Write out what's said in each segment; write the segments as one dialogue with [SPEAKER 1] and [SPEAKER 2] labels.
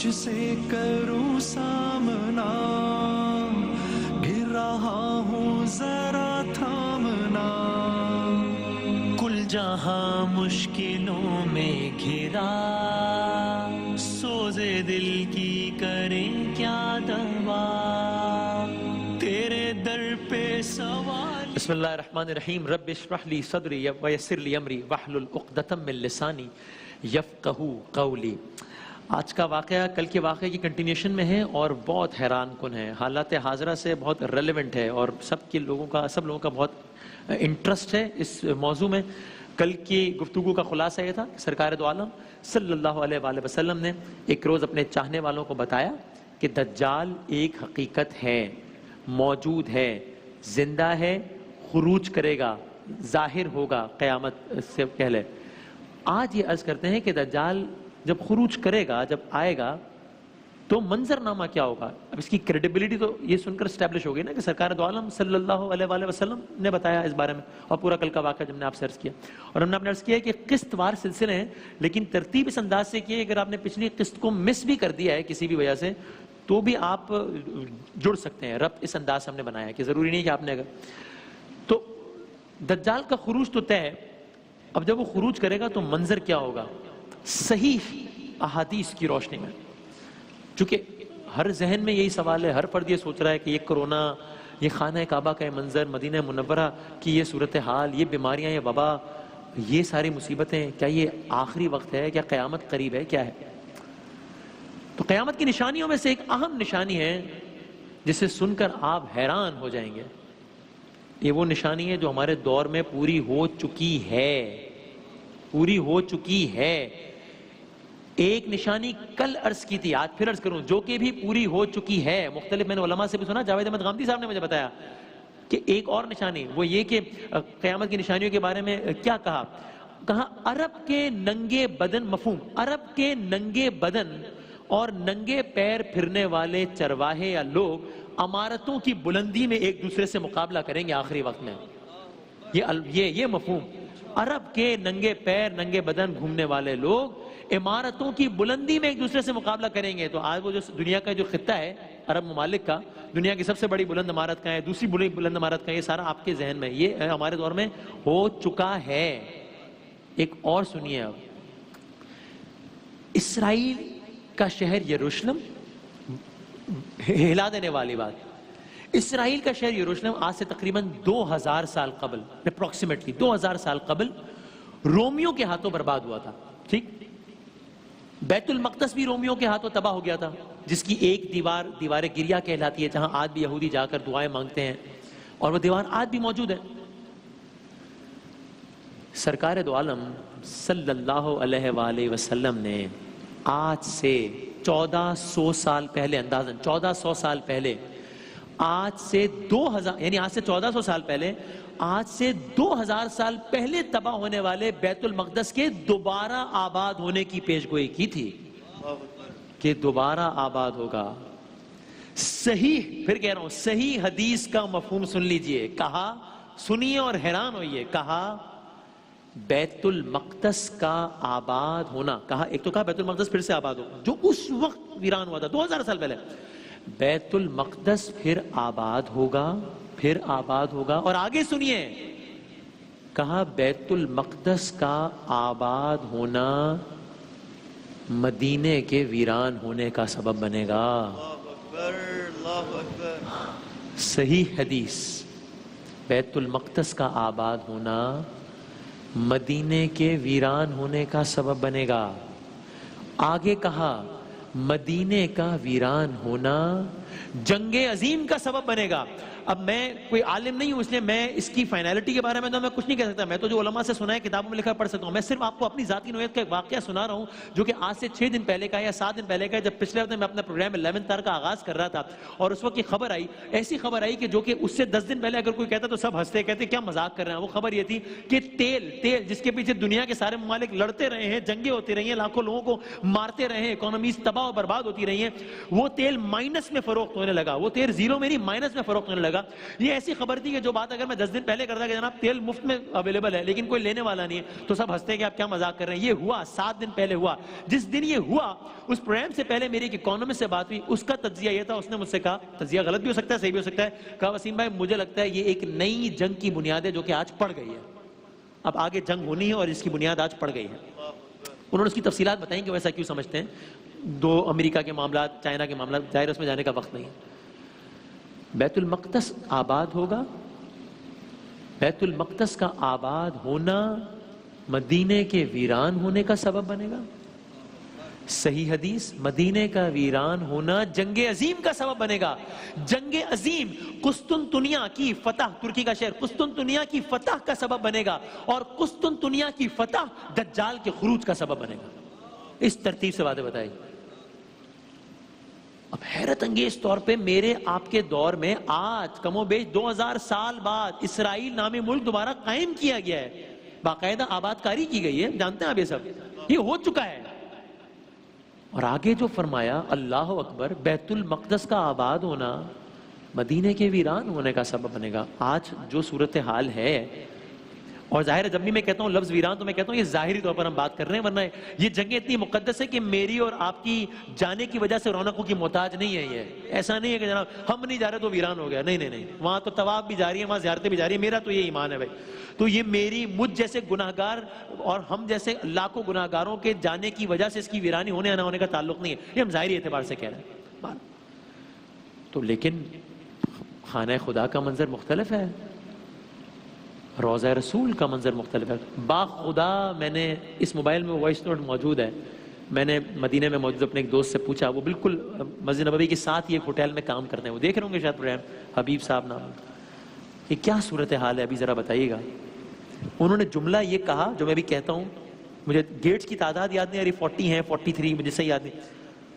[SPEAKER 1] تجھ سے کروں سامنا، گر رہا ہوں ذرا تھامنا، کل جہاں مشکلوں میں گھرا، سوزے دل کی کریں کیا دوا، تیرے در پہ سوال۔
[SPEAKER 2] بسم اللہ الرحمن الرحیم۔ رب اشرح لی صدری ویسر لی امری واحلل عقدۃ من لسانی یفقہوا قولی۔ آج کا واقعہ کل کے واقعے کی کنٹینیوشن میں ہے اور بہت حیران کن ہے، حالات حاضرہ سے بہت ریلیونٹ ہے اور سب لوگوں کا بہت انٹرسٹ ہے اس موضوع میں۔ کل کی گفتگو کا خلاصہ یہ تھا کہ سرکار دو عالم صلی اللہ علیہ وآلہ وسلم نے ایک روز اپنے چاہنے والوں کو بتایا کہ دجال ایک حقیقت ہے، موجود ہے، زندہ ہے، خروج کرے گا، ظاہر ہوگا قیامت سے پہلے۔ آج یہ عرض کرتے ہیں کہ دجال جب خروج کرے گا، جب آئے گا تو منظر نامہ کیا ہوگا۔ اب اس کی کریڈیبلٹی تو یہ سن کر اسٹیبلش ہو گئی نا کہ سرکار دو عالم صلی اللہ علیہ وآلہ وسلم نے بتایا اس بارے میں، اور پورا کل کا واقعہ جب نے آپ سے عرض کیا، اور ہم نے آپ نے عرض کیا کہ قسط وار سلسلے ہیں، لیکن ترتیب اس انداز سے کی ہے اگر آپ نے پچھلی قسط کو مس بھی کر دیا ہے کسی بھی وجہ سے تو بھی آپ جڑ سکتے ہیں۔ ربط اس انداز سے ہم نے بنایا ہے کہ ضروری نہیں کہ آپ نے اگر تو دجال کا خروج تو طے ہے۔ اب جب وہ خروج کرے گا تو منظر کیا ہوگا؟ صحیح احادیث کی روشنی میں، چونکہ ہر ذہن میں یہی سوال ہے، ہر فرد یہ سوچ رہا ہے کہ یہ کرونا، یہ خانہ کعبہ کا منظر، مدینہ منورہ کی یہ صورتحال، یہ بیماریاں، یہ وبا، یہ ساری مصیبتیں، کیا یہ آخری وقت ہے؟ کیا قیامت قریب ہے؟ کیا ہے؟ تو قیامت کی نشانیوں میں سے ایک اہم نشانی ہے جسے سن کر آپ حیران ہو جائیں گے۔ یہ وہ نشانی ہے جو ہمارے دور میں پوری ہو چکی ہے، پوری ہو چکی ہے۔ ایک نشانی کل عرض کی تھی، آج پھر عرض کروں، جو کہ بھی پوری ہو چکی ہے۔ مختلف میں نے علماء سے بھی سنا، جاوید احمد غامدی صاحب نے مجھے بتایا کہ ایک اور نشانی وہ یہ کہ قیامت کی نشانیوں کے بارے میں کیا کہا عرب کے ننگے بدن، مفہوم عرب کے ننگے بدن اور ننگے پیر پھرنے والے چرواہے یا لوگ عمارتوں کی بلندی میں ایک دوسرے سے مقابلہ کریں گے آخری وقت میں۔ یہ مفہوم، عرب کے ننگے پیر ننگے بدن گھومنے والے لوگ عمارتوں کی بلندی میں ایک دوسرے سے مقابلہ کریں گے۔ تو آج وہ جو دنیا کا جو خطہ ہے عرب ممالک کا، دنیا کی سب سے بڑی بلند عمارت کا ہے، دوسری بڑی بلند عمارت کا، یہ سارا آپ کے ذہن میں، یہ ہمارے دور میں ہو چکا ہے۔ ایک اور سنیے اب، اسرائیل کا شہر یروشلم، ہلا دینے والی بات، اسرائیل کا شہر یروشلم آج سے تقریباً 2000 سال قبل، اپروکسیمیٹلی 2000 سال قبل رومیوں کے ہاتھوں برباد ہوا تھا۔ ٹھیک، بیت المقدس بھی رومیوں کے ہاتھوں تباہ ہو گیا تھا، جس کی ایک دیوار گریا کہلاتی ہے، جہاں آج بھی یہودی جا کر دعائیں مانگتے ہیں، اور وہ دیوار آج بھی موجود ہے۔ سرکار دو عالم صلی اللہ علیہ وآلہ وسلم نے آج سے 1400 سال پہلے، اندازاً 1400 سال پہلے، آج سے 2000 یعنی آج سے 1400 سال پہلے، آج سے 2000 سال پہلے تباہ ہونے والے بیت المقدس کے دوبارہ آباد ہونے کی پیشگوئی کی تھی کہ دوبارہ آباد ہوگا۔ صحیح، پھر کہہ رہا ہوں، صحیح حدیث کا مفہوم سن لیجئے، کہا، سنیے اور حیران ہوئیے، کہا بیت المقدس کا آباد ہونا، کہا ایک تو کہا بیت المقدس پھر سے آباد ہوگا جو اس وقت ویران ہوا تھا 2000 سال پہلے، بیت المقدس پھر آباد ہوگا، پھر آباد ہوگا، اور آگے سنیے، کہا بیت المقدس کا آباد ہونا مدینے کے ویران ہونے کا سبب بنے گا۔ صحیح حدیث، بیت المقدس کا آباد ہونا مدینے کے ویران ہونے کا سبب بنے گا۔ آگے کہا مدینے کا ویران ہونا جنگ عظیم کا سبب بنے گا۔ اب میں کوئی عالم نہیں ہوں، اس لیے میں اس کی فائنالٹی کے بارے میں تو میں کچھ نہیں کہہ سکتا، میں تو جو علماء سے سنا ہے کتابوں میں لکھا پڑھ سکتا ہوں، میں صرف آپ کو اپنی ذاتی نوعیت کا ایک واقعہ سنا رہا ہوں جو کہ آج سے 6 دن پہلے کا یا 7 دن پہلے کا ہے، جب پچھلے ہفتے میں اپنا پروگرام 11 تار کا آغاز کر رہا تھا، اور اس وقت یہ خبر آئی، ایسی خبر آئی کہ جو کہ اس سے 10 دن پہلے اگر کوئی کہتا تو سب ہنستے، کہتے کیا مذاق کر رہے ہیں۔ وہ خبر یہ تھی کہ تیل جس کے پیچھے دنیا کے سارے ممالک لڑتے رہے ہیں، جنگیں ہوتی رہی ہیں، لاکھوں لوگوں کو مارتے رہے ہیں، اکانومیز تباہ و برباد ہوتی رہی ہیں، وہ تیل مائنس میں فروخت ہونے لگا، وہ تیل زیرو میں نہیں مائنس میں فروخت ہونے لگا۔ لگا. یہ ایسی خبر تھی کہ جو بات اگر میں 10 دن پہلے کرتا کہ جناب تیل مفت میں اویلیبل ہے لیکن کوئی لینے والا نہیں ہے تو سب ہنستے کہ آپ کیا مذاق کر رہے ہیں. یہ ہوا 7 دن پہلے ہوا. جس دن یہ ہوا اس پروگرام سے پہلے میری ایک اکانومسٹ سے بات ہوئی, اس کا تجزیہ یہ تھا, اس نے مجھ سے کہا, تجزیہ غلط بھی ہو سکتا ہے صحیح بھی ہو سکتا ہے, کہا وسیم بھائی مجھے لگتا ہے یہ ایک نئی جنگ کی بنیاد ہے جو کہ آج پڑ گئی ہے, اب آگے جنگ ہونی ہے اور اس کی بنیاد آج پڑ گئی ہے. انہوں نے اس کی تفصیلات بتائیں کہ ویسا کیوں سمجھتے ہیں. 2 امریکہ کے معاملات, چائنا کے معاملات, ظاہر اس میں جانے کا وقت نہیں ہے. بیت المقدس آباد ہوگا, بیت المقدس کا آباد ہونا مدینے کے ویران ہونے کا سبب بنے گا. صحیح حدیث, مدینے کا ویران ہونا جنگ عظیم کا سبب بنے گا. جنگ عظیم قسطنطنیہ کی فتح, ترکی کا شہر قسطنطنیہ کی فتح کا سبب بنے گا, اور قسطنطنیہ کی فتح دجال کے خروج کا سبب بنے گا. اس ترتیب سے باتیں بتائی. اب حیرت انگیز طور پہ میرے آپ کے دور میں آج کم و بیش 2000 سال بعد اسرائیل نامی ملک دوبارہ قائم کیا گیا ہے, باقاعدہ آباد کاری کی گئی ہے, جانتے ہیں آپ یہ سب, یہ ہو چکا ہے. اور آگے جو فرمایا اللہ اکبر, بیت المقدس کا آباد ہونا مدینے کے ویران ہونے کا سبب بنے گا. آج جو صورتحال ہے, اور ظاہر ہے جب بھی میں کہتا ہوں لفظ ویران تو میں کہتا ہوں یہ ظاہری طور پر ہم بات کر رہے ہیں, ورنہ یہ جنگیں اتنی مقدس ہے کہ میری اور آپ کی جانے کی وجہ سے رونقوں کی محتاج نہیں ہے. یہ ایسا نہیں ہے کہ جناب ہم نہیں جا رہے تو ویران ہو گیا, نہیں نہیں نہیں, وہاں تو طواف بھی جاری ہے, وہاں زیارتیں بھی جاری ہیں. میرا تو یہ ایمان ہے بھائی. تو یہ میری مجھ جیسے گناہگار اور ہم جیسے لاکھوں گناہگاروں کے جانے کی وجہ سے اس کی ویرانی ہونے یا نہ ہونے کا تعلق نہیں ہے, یہ ہم ظاہری اعتبار سے کہہ رہے ہیں. تو لیکن خانہ خدا کا منظر مختلف ہے, روضہ رسول کا منظر مختلف ہے. باغ خدا, میں نے اس موبائل میں وائس نوٹ موجود ہے, میں نے مدینہ میں موجود اپنے ایک دوست سے پوچھا, وہ بالکل مسجد نبوی کے ساتھ ہی ایک ہوٹل میں کام کرتے ہیں, وہ دیکھ رہے ہوں گے شاید پروگرام, حبیب صاحب نام, کہ کیا صورتحال ہے ابھی ذرا بتائیے گا. انہوں نے جملہ یہ کہا جو میں بھی کہتا ہوں, مجھے گیٹس کی تعداد یاد نہیں آ رہی, 40 ہیں 43 مجھے صحیح یاد نہیں.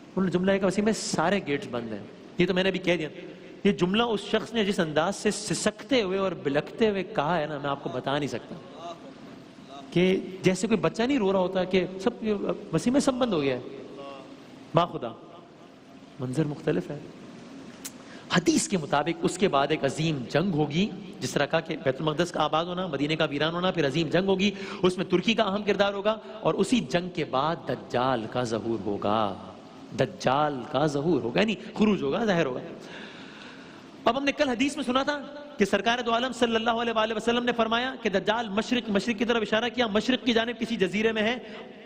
[SPEAKER 2] انہوں نے جملہ یہ کہا وسیم میں سارے گیٹس بند ہیں. یہ تو میں نے ابھی کہہ دیا. یہ جملہ اس شخص نے جس انداز سے سسکتے ہوئے اور بلکتے ہوئے کہا ہے نا, میں آپ کو بتا نہیں سکتا, کہ جیسے کوئی بچہ نہیں رو رہا ہوتا کہ سب وسیم میں سب بند ہو گیا ہے. باخدا منظر مختلف ہے. حدیث کے مطابق اس کے بعد ایک عظیم جنگ ہوگی, جس طرح کہا کہ بیت المقدس کا آباد ہونا, مدینے کا ویران ہونا, پھر عظیم جنگ ہوگی, اس میں ترکی کا اہم کردار ہوگا, اور اسی جنگ کے بعد دجال کا ظہور ہوگا. دجال کا ظہور ہوگا, یعنی خروج ہوگا, ظاہر ہوگا. اب ہم نے کل حدیث میں سنا تھا کہ سرکار دو عالم صلی اللہ علیہ وآلہ وسلم نے فرمایا کہ دجال مشرق کی طرف اشارہ کیا, مشرق کی جانب کسی جزیرے میں ہے,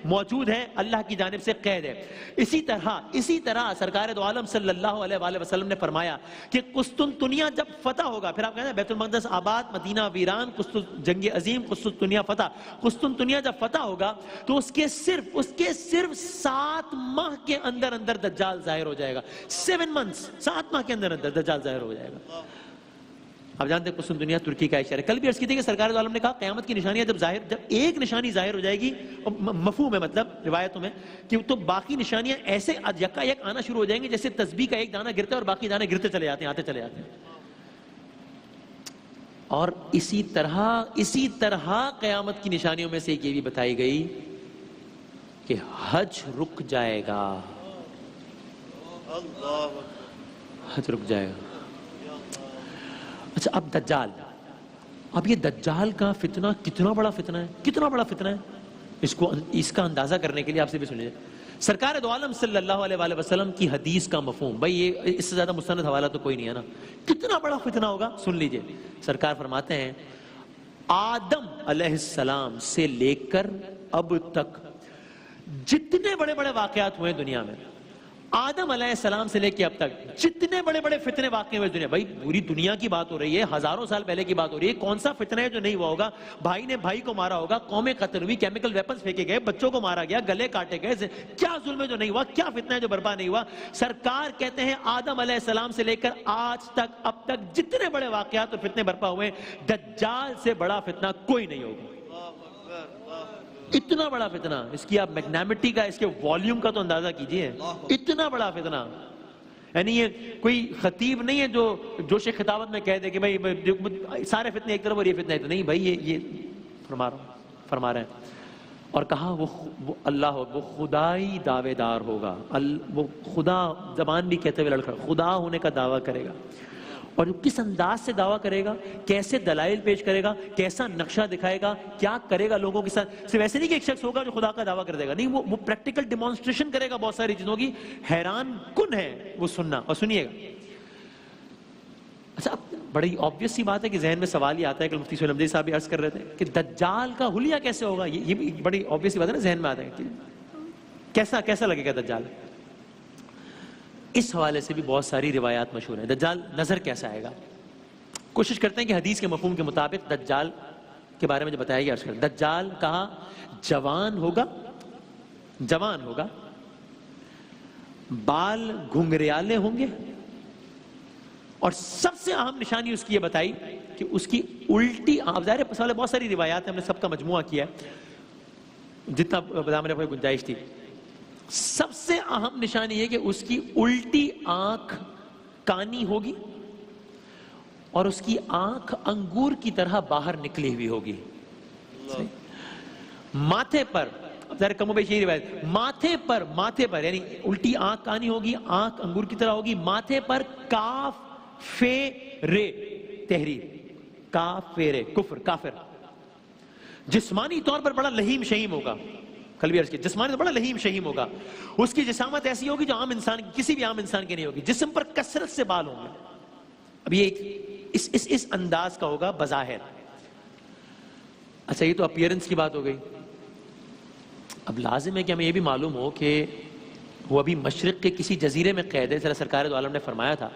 [SPEAKER 2] موجود ہے, اللہ کی جانب سے قید ہے. اسی طرح سرکار دو عالم صلی اللہ علیہ وآلہ وسلم نے فرمایا کہ قسطنطنیہ جب فتح ہوگا, پھر آپ کہتے ہیں بیت المقدس آباد, مدینہ ویران, جنگ عظیم, قسطنطنیہ فتح. قسطنطنیہ جب فتح ہوگا تو اس کے صرف 7 ماہ کے اندر دجال ظاہر ہو جائے گا. 7 months, 7 ماہ کے اندر دجال ظاہر ہو جائے گا. آپ جانتے ہیں قسطنطنیہ ترکی کا شہر ہے. کل بھی عرض کی تھی کہ سرکار دو عالم نے کہا قیامت کی نشانیاں جب ایک نشانی ظاہر ہو جائے گی, مفہوم ہے مطلب روایتوں میں, کہ تو باقی نشانیاں ایسے یکا یک آنا شروع ہو جائیں گی جیسے تسبیح کا ایک دانہ گرتا ہے اور باقی دانے گرتے چلے جاتے ہیں, آتے چلے جاتے ہیں. اور اسی طرح قیامت کی نشانیوں میں سے یہ بھی بتائی گئی کہ حج رک جائے گا. حج رک جائے گا. اچھا, اب دجال, اب یہ دجال کا فتنہ کتنا بڑا فتنہ ہے, اس کا اندازہ کرنے کے لیے آپ سے بھی سنیے. سرکار دو عالم صلی اللہ علیہ وآلہ وسلم کی حدیث کا مفہوم, بھائی یہ اس سے زیادہ مستند حوالہ تو کوئی نہیں ہے نا, کتنا بڑا فتنہ ہوگا سن لیجئے. سرکار فرماتے ہیں آدم علیہ السلام سے لے کر اب تک جتنے بڑے بڑے واقعات ہوئے دنیا میں, آدم علیہ السلام سے لے کے اب تک جتنے بڑے بڑے فتنے واقع ہوئے دنیا, بھائی پوری دنیا کی بات ہو رہی ہے, ہزاروں سال پہلے کی بات ہو رہی ہے, کون سا فتنہ ہے جو نہیں ہوا ہوگا؟ بھائی نے بھائی کو مارا ہوگا, قومیں قتل ہوئی, کیمیکل ویپنز پھینکے گئے, بچوں کو مارا گیا, گلے کاٹے گئے, کیا ظلم ہے جو نہیں ہوا, کیا فتنہ ہے جو برپا نہیں ہوا؟ سرکار کہتے ہیں آدم علیہ السلام سے لے کر آج تک اب تک جتنے بڑے واقعات اور فتنے برپا ہوئے, دجال سے بڑا فتنہ کوئی نہیں ہوگا. اتنا بڑا فتنہ, اس کی آپ میگنیمٹی کا, اس کے والیوم کا تو اندازہ کیجئے, اتنا بڑا فتنہ. یعنی یہ کوئی خطیب نہیں ہے جو جوش خطابت میں کہہ دے کہ بھائی سارے فتنے ایک طرف اور یہ فتنہ ہے تو نہیں, بھائی یہ فرما رہے ہیں. اور کہا وہ اللہ وہ خدائی دعوے دار ہوگا, وہ خدا, زبان بھی کہتے ہوئے لڑکھڑا, خدا ہونے کا دعویٰ کرے گا. اور وہ کس انداز سے دعویٰ کرے گا، کیسے دلائل پیش کرے گا، کیسا نقشہ دکھائے گا، کیا کرے گا لوگوں کے ساتھ. صرف ایسے نہیں کہ ایک شخص ہوگا جو خدا کا دعویٰ کر دے گا، نہیں، وہ پریکٹیکل ڈیمانسٹریشن کرے گا بہت ساری چیزوں کی. حیران کن ہے وہ سننا. اور سنیے گا. اچھا، اب بڑی آبویس سی بات ہے کہ ذہن میں سوال ہی آتا ہے کہ مفتی سہیل حمدی صاحب بھی عرض کر رہے تھے کہ دجال کا حلیہ کیسے ہوگا. یہ بھی بڑی آبویس سی بات ہے نا، ذہن میں آتا ہے کہ کیسا لگے گا دجال. اس حوالے سے بھی بہت ساری روایات مشہور ہیں. دجال نظر کیسا آئے گا؟ کوشش کرتے ہیں کہ حدیث کے مفہوم کے مطابق دجال کے بارے میں جو بتایا گیا عرض کریں. دجال کہا جوان ہوگا، بال گھنگریالے ہوں گے، اور سب سے اہم نشانی اس کی یہ بتائی کہ اس کی الٹی آنکھ. ظاہر ہے بہت ساری روایات ہیں، ہم نے سب کا مجموعہ کیا ہے جتنا بتانے میں گنجائش تھی. سب سے اہم نشانی یہ کہ اس کی الٹی آنکھ کانی ہوگی اور اس کی آنکھ انگور کی طرح باہر نکلی ہوئی ہوگی. ماتھے پر ظاہر کم و بیش یہی روایت، ماتھے پر یعنی الٹی آنکھ کانی ہوگی، آنکھ انگور کی طرح ہوگی. ماتھے پر کاف فے رے تحریر، کاف فے رے کافر. جسمانی طور پر بڑا لہیم شہیم ہوگا. کل بھی عرض کیا، جسمانی بڑا لہیم شہیم ہوگا. اس کی جسامت ایسی ہوگی جو عام انسان، کسی بھی عام انسان کی نہیں ہوگی. جسم پر کثرت سے بال ہوں گے. اب یہ اس انداز کا ہوگا بظاہر. اچھا، یہ تو اپیرنس کی بات ہو گئی. اب لازم ہے کہ ہمیں یہ بھی معلوم ہو کہ وہ ابھی مشرق کے کسی جزیرے میں قید ہے، ذرا سرکار دو عالم نے فرمایا تھا.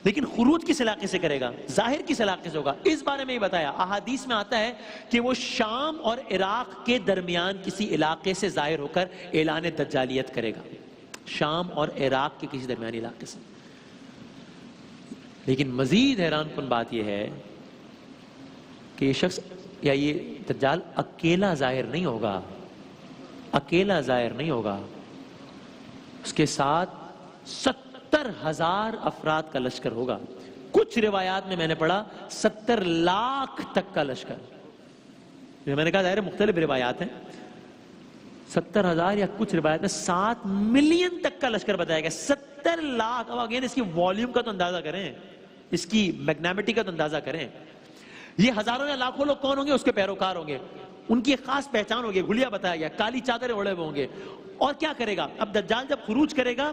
[SPEAKER 2] لیکن خروج کس علاقے سے کرے گا؟ ظاہر کس علاقے سے ہوگا؟ اس بارے میں یہ بتایا. احادیث میں آتا ہے کہ وہ شام اور عراق کے درمیان کسی علاقے سے ظاہر ہو کر اعلان دجالیت کرے گا. شام اور عراق کے کسی درمیانی علاقے سے. لیکن مزید حیران کن بات یہ ہے کہ یہ شخص یا یہ دجال اکیلا ظاہر نہیں ہوگا. اس کے ساتھ 70,000 افراد کا لشکر ہوگا. کچھ روایات میں نے پڑھا 70 لاکھ تک کا لشکر. میں نے کہا ظاہر مختلف روایات ہیں. 70,000 یا کچھ روایت میں 7 ملین تک کا لشکر بتایا گیا. 70 لاکھ. اب اگین اس کی والیوم کا تو اندازہ کریں، اس کی میگنیمٹی کا تو اندازہ کریں. یہ ہزاروں یا لاکھوں لوگ کون ہوں گے؟ اس کے پیروکار ہوں گے. ان کی ایک خاص پہچان ہوگی، گھلیا بتایا گیا، کالی چادریں اوڑے ہوئے ہوں گے. اور کیا کرے گا؟ اب دجال جب خروج کرے گا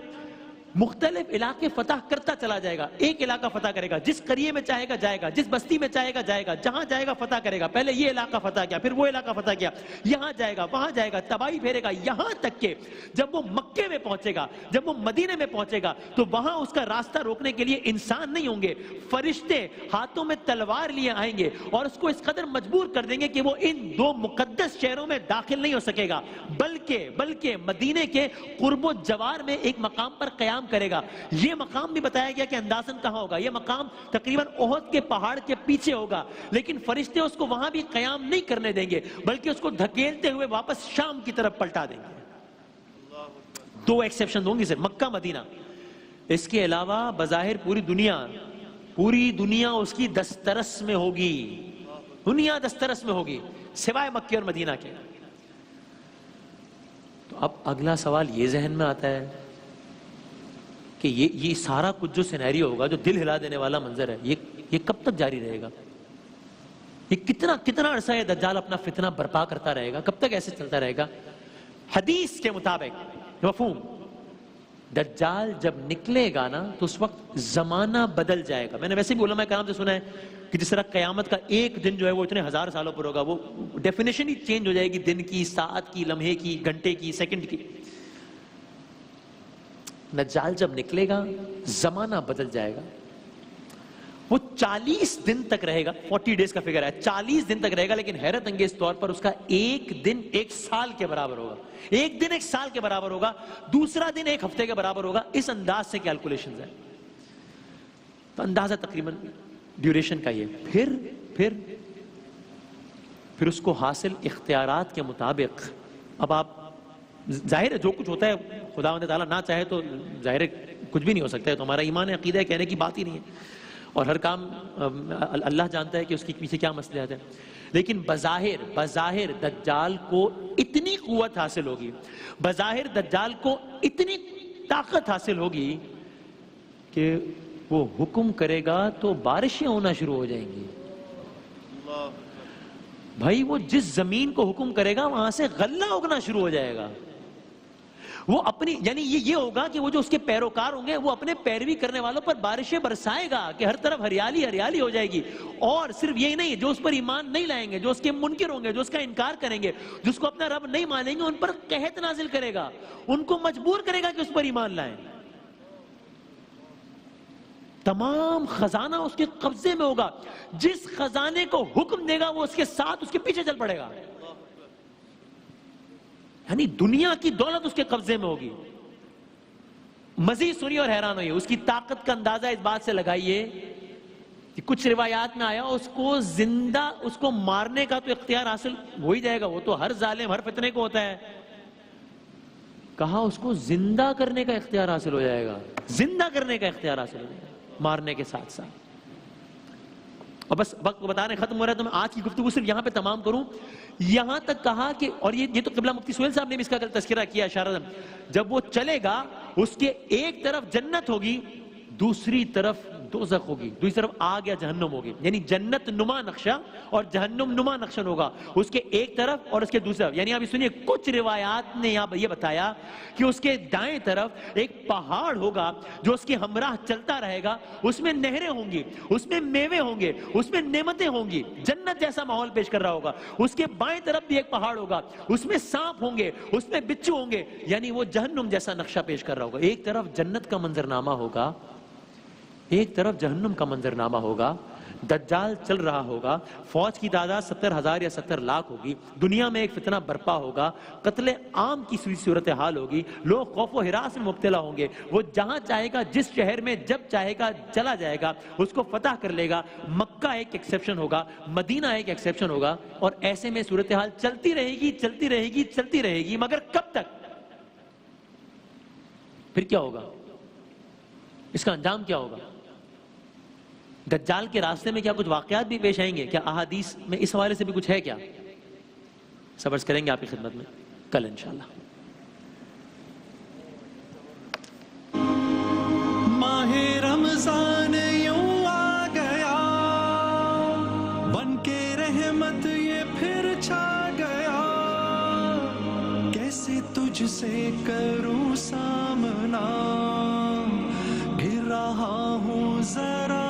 [SPEAKER 2] مختلف علاقے فتح کرتا چلا جائے گا. ایک علاقہ فتح کرے گا، جس قریے میں چاہے گا جائے گا، جس بستی میں چاہے گا جائے گا، جہاں جائے گا فتح کرے گا. پہلے یہ علاقہ فتح کیا، پھر وہ علاقہ فتح کیا، یہاں جائے گا، وہاں جائے گا، تباہی پھیرے گا. یہاں تک کہ جب وہ مکے میں پہنچے گا، جب وہ مدینے میں پہنچے گا، تو وہاں اس کا راستہ روکنے کے لیے انسان نہیں ہوں گے، فرشتے ہاتھوں میں تلوار لیے آئیں گے اور اس کو اس قدر مجبور کر دیں گے کہ وہ ان 2 مقدس شہروں میں داخل نہیں ہو سکے گا، بلکہ مدینے کے قرب و جوار میں ایک مقام پر قیام کرے گا. یہ مقام بھی بتایا گیا کہ اندازاً کہاں ہوگا. یہ مقام تقریباً احد کے پہاڑ کے پیچھے ہوگا. لیکن فرشتے اس کو وہاں بھی قیام نہیں کرنے دیں گے، بلکہ اس کو دھکیلتے ہوئے واپس شام کی طرف پلٹا دیں گے. 2 ایکسیپشن ہوں گی صرف، مکہ مدینہ. اس کے علاوہ بظاہر پوری دنیا اس کی دسترس میں ہوگی. دنیا دسترس میں ہوگی سوائے مکہ اور مدینہ کے. تو اب اگلا سوال یہ ذہن میں آتا ہے کہ یہ سارا کچھ جو سینیریو ہوگا، جو دل ہلا دینے والا منظر ہے، یہ کب تک جاری رہے گا؟ یہ کتنا عرصہ یہ دجال اپنا فتنہ برپا کرتا رہے گا؟ کب تک ایسے چلتا رہے گا؟ حدیث کے مطابق مفہوم، دجال جب نکلے گا نا تو اس وقت زمانہ بدل جائے گا. میں نے ویسے بھی علماء کرام سے سنا ہے کہ جس طرح قیامت کا ایک دن جو ہے وہ اتنے 1000 سالوں پر ہوگا، وہ ڈیفینیشن ہی چینج ہو جائے گی، دن کی، ساعت کی، لمحے کی، گھنٹے کی، سیکنڈ کی. دجال جب نکلے گا زمانہ بدل جائے گا. وہ 40 دن تک رہے گا. 40 ڈیز کا فگر ہے، 40 دن تک رہے گا. لیکن حیرت انگیز طور پر اس کا ایک دن 1 سال کے برابر ہوگا. ایک دن 1 سال کے برابر ہوگا، دوسرا دن 1 ہفتے کے برابر ہوگا. اس انداز سے کیلکولیشنز ہیں. تو اندازہ تقریباً ڈیوریشن کا یہ. پھر اس کو حاصل اختیارات کے مطابق، اب آپ ظاہر ہے جو کچھ ہوتا ہے خداوند تعالیٰ نہ چاہے تو ظاہر ہے کچھ بھی نہیں ہو سکتا ہے. تو ہمارا ایمان عقیدہ ہے، کہنے کی بات ہی نہیں ہے. اور ہر کام اللہ جانتا ہے کہ اس کے پیچھے کیا مسئلہ ہے. لیکن بظاہر دجال کو اتنی قوت حاصل ہوگی، بظاہر دجال کو اتنی طاقت حاصل ہوگی کہ وہ حکم کرے گا تو بارشیں ہونا شروع ہو جائیں گی. بھائی وہ جس زمین کو حکم کرے گا وہاں سے غلہ اگنا شروع ہو جائے گا. وہ اپنی یعنی یہ ہوگا کہ وہ جو اس کے پیروکار ہوں گے وہ اپنے پیروی کرنے والوں پر بارشیں برسائے گا کہ ہر طرف ہریالی ہریالی ہو جائے گی. اور صرف یہی نہیں, جو اس پر ایمان نہیں لائیں گے, جو اس کے منکر ہوں گے, جو اس کا انکار کریں گے, جس کو اپنا رب نہیں مانیں گے, ان پر قحط نازل کرے گا, ان کو مجبور کرے گا کہ اس پر ایمان لائیں. تمام خزانہ اس کے قبضے میں ہوگا. جس خزانے کو حکم دے گا وہ اس کے ساتھ اس کے پیچھے چل پڑے گا. یعنی دنیا کی دولت اس کے قبضے میں ہوگی. مزید سنیے اور حیران ہوئیے. اس کی طاقت کا اندازہ اس بات سے لگائیے کہ کچھ روایات میں آیا اس کو زندہ, اس کو مارنے کا تو اختیار حاصل ہو ہی جائے گا, وہ تو ہر ظالم ہر فتنے کو ہوتا ہے. کہا اس کو زندہ کرنے کا اختیار حاصل ہو جائے گا, زندہ کرنے کا اختیار حاصل ہو جائے گا مارنے کے ساتھ ساتھ. اور بس وقت بتانے ختم ہو رہا ہے تو میں آج کی گفتگو صرف یہاں پہ تمام کروں. یہاں تک کہا کہ, اور یہ تو قبلہ مفتی سہیل صاحب نے بھی اس کا کل تذکرہ کیا اشارہ, جب وہ چلے گا اس کے ایک طرف جنت ہوگی, دوسری طرف دوزخ ہوگی, دوسری طرف آگ یا جہنم ہوگی. یعنی جنت نما نقشہ اور جہنم نما نقشہ ہوگا اس کے ایک طرف اور اس کے دوسری طرف. یعنی آپ سنیے, کچھ روایات نے یہاں یہ بتایا کہ اس کے دائیں طرف ایک پہاڑ ہوگا جو اس کے ہمراہ چلتا رہے گا, اس میں نہریں ہوں گی, اس میں میوے ہوں گے, اس میں نعمتیں ہوں گی, جنت جیسا ماحول پیش کر رہا ہوگا. اس کے بائیں طرف بھی ایک پہاڑ ہوگا, اس میں سانپ ہوں گے, اس میں بچھو ہوں گے. یعنی وہ جہنم جیسا نقشہ پیش کر رہا ہوگا. ایک طرف جنت کا منظرنامہ ہوگا, ایک طرف جہنم کا منظرنامہ ہوگا. دجال چل رہا ہوگا, فوج کی تعداد 70,000 یا 70 لاکھ ہوگی, دنیا میں ایک فتنہ برپا ہوگا, قتل عام کی صورتحال ہوگی, لوگ خوف و ہراس میں مبتلا ہوں گے. وہ جہاں چاہے گا, جس شہر میں جب چاہے گا چلا جائے گا, اس کو فتح کر لے گا. مکہ ایک ایکسیپشن ہوگا, مدینہ ایک ایکسیپشن ہوگا. اور ایسے میں صورتحال چلتی رہے گی, چلتی رہے گی, چلتی رہے گی. مگر کب تک؟ پھر کیا ہوگا, اس کا انجام کیا ہوگا؟ دجال کے راستے میں کیا کچھ واقعات بھی پیش آئیں گے؟ کیا احادیث میں اس حوالے سے بھی کچھ ہے کیا؟ صبر کریں گے آپ کی خدمت میں کل انشاءاللہ.
[SPEAKER 1] ماہ رمضان یوں آ گیا, بن کے رحمت یہ پھر چھا گیا. کیسے تجھ سے کروں سامنا, گر رہا ہوں ذرا